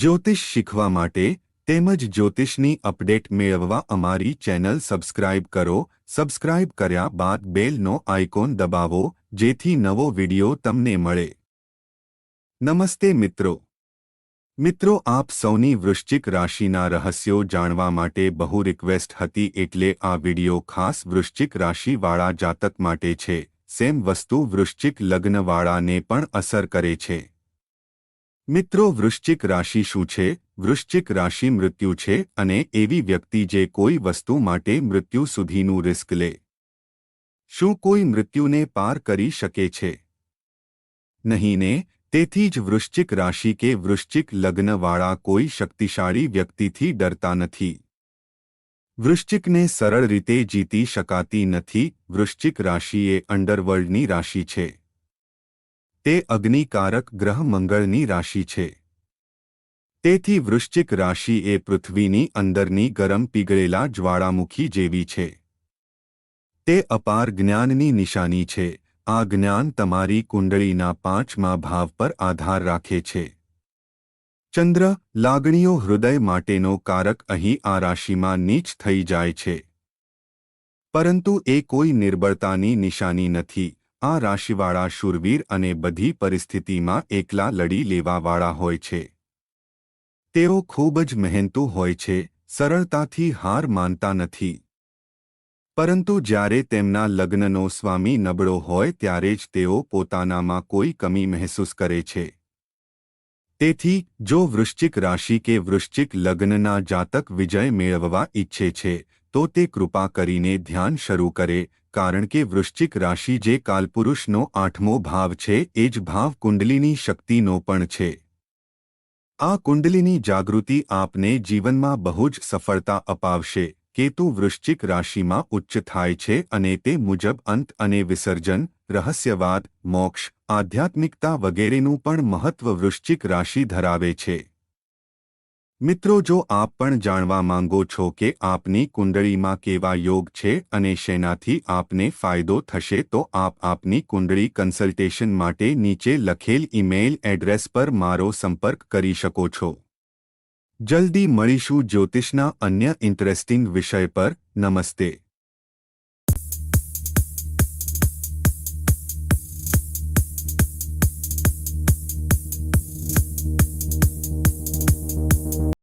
જ્યોતિષ શીખવા માટે તેમજ જ્યોતિષની અપડેટ મેળવવા અમારી ચેનલ સબસ્ક્રાઇબ કરો। સબસ્ક્રાઇબ કર્યા બાદ બેલનો આઇકોન દબાવો જેથી નવો વિડિયો તમને મળે। નમસ્તે મિત્રો આપ સૌની વૃશ્ચિક રાશિના રહસ્યો જાણવા માટે બહુ રિક્વેસ્ટ હતી એટલે આ વિડિયો ખાસ વૃશ્ચિક રાશિવાળા જાતક માટે છે। સેમ વસ્તુ વૃશ્ચિક લગ્નવાળાને પણ અસર કરે છે। મિત્રો વૃશ્ચિક રાશિ શું છે? વૃશ્ચિક રાશિ મૃત્યુ છે અને એવી વ્યક્તિ જે કોઈ વસ્તુ માટે મૃત્યુ સુધીનું રિસ્ક લે। શું કોઈ મૃત્યુને પાર કરી શકે છે? નહીં ને। તેથી જ વૃશ્ચિક રાશિ કે વૃશ્ચિક લગ્નવાળા કોઈ શક્તિશાળી વ્યક્તિથી ડરતા નથી। વૃશ્ચિકને સરળ રીતે જીતી શકાતી નથી। વૃશ્ચિક રાશિ એ અંડરવર્લ્ડની રાશિ છે। તે અગ્નિકારક ગ્રહ મંગળની રાશિ છે। તેથી વૃશ્ચિક રાશિ એ પૃથ્વીની અંદરની ગરમ પીગળેલા જ્વાળામુખી જેવી છે। તે અપાર જ્ઞાનની નિશાની છે। આ જ્ઞાન તમારી કુંડળીના 5મા ભાવ પર આધાર રાખે છે। ચંદ્ર લાગણીઓ હૃદય માટેનો કારક અહીં આ રાશિમાં નીચ થઈ જાય છે। પરંતુ એ કોઈ નિર્બળતાની નિશાની નથી। આ રાશિવાળા શૂરવીર અને બધી પરિસ્થિતિમાં એકલા લડી લેવાવાળા હોય છે। તેઓ ખૂબ જ મહેનતુ હોય છે, સરળતાથી હાર માનતા નથી। પરંતુ જ્યારે તેમના લગ્નનો સ્વામી નબળો હોય ત્યારે જ તેઓ પોતાનામાં કોઈ કમી મહેસૂસ કરે છે। તેથી જો વૃશ્ચિક રાશિ કે વૃશ્ચિક લગ્નના જાતક વિજય મેળવવા ઈચ્છે છે તો તે કૃપા કરીને ધ્યાન શરૂ કરે, કારણ કે વૃશ્ચિક રાશિ જે કાલપુરુષનો 8મો ભાવ છે એ જ ભાવ કુંડલીની શક્તિનો પણ છે। આ કુંડલીની જાગૃતિ આપને જીવનમાં બહુ જ સફળતા અપાવશે। કેતુ વૃશ્ચિક રાશિમાં ઉચ્ચ થાય છે અને તે મુજબ અંત અને વિસર્જન, રહસ્યવાદ, મોક્ષ, આધ્યાત્મિકતા વગેરેનું પણ મહત્વ વૃશ્ચિક રાશિ ધરાવે છે। મિત્રો જો આપ પણ જાણવા માંગો છો કે આપની કુંડળીમાં કેવા યોગ છે અને શેનાથી આપને ફાયદો થશે તો આપ આપની કુંડળી કન્સલ્ટેશન માટે નીચે લખેલ ઈમેલ એડ્રેસ પર મારો સંપર્ક કરી શકો છો। જલ્દી મળીશું જ્યોતિષના અન્ય ઇન્ટરેસ્ટિંગ વિષય પર। નમસ્તે।